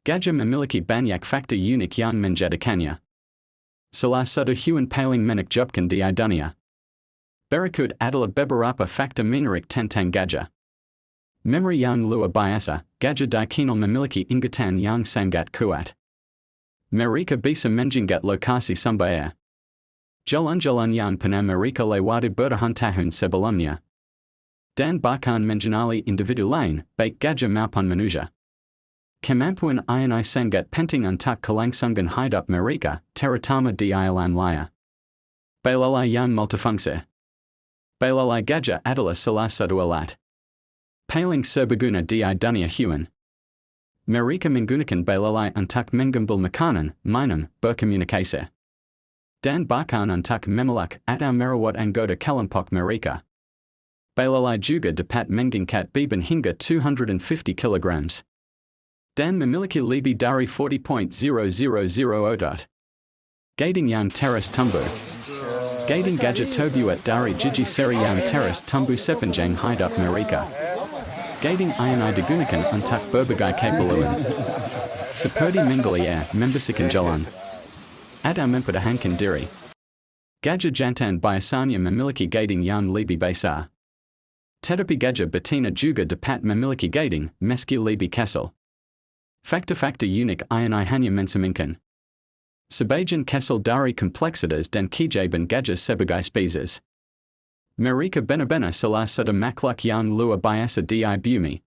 Gajah memiliki banyak faktor unik yang menjadikannya salah satu hewan paling menarik di dunia. Berikut adalah beberapa fakta menarik tentang gajah. Memori yang luar biasa, gajah dikenal memiliki ingatan yang sangat kuat. Mereka bisa menjingat lokasi sumber, jalan-jalan yang pernah mereka lewati bertahun-tahun sebelumnya, dan bahkan mengenali individu lain, baik gajah maupun manusia. Kemampuan ini sangat penting untuk kelangsungan hidup mereka, terutama di alam liar. Belalai yang multifungsi. Belalai gajah adalah salah satu alat paling serbaguna di dunia hewan. Mereka menggunakan belalai untuk mengambil makanan, minum, berkomunikasi, dan bahkan untuk memeluk atau merawat anggota kelompok mereka. Belalai juga dapat mengangkat beban hingga 250 kg. Dan memiliki lebih dari 40.000 otot. Gading yang teras tumbuh. Gading gajah terbuat dari gigi seri yang teras tumbuh sepanjang hidup mereka. Gading ini digunakan untuk berbagai keperluan, seperti menggali air, membersihkan jalan, atau mempertahankan diri. Gajah jantan biasanya memiliki gading yang lebih besar. Tetapi gajah betina juga dapat memiliki gading meski lebih kecil. Fakta-fakta unik ini hanya mencerminkan sebagian kecil dari kompleksitas dan keajaiban gajah sebagai spesies. Mereka benar-benar salah satu makhluk yang luar biasa di bumi.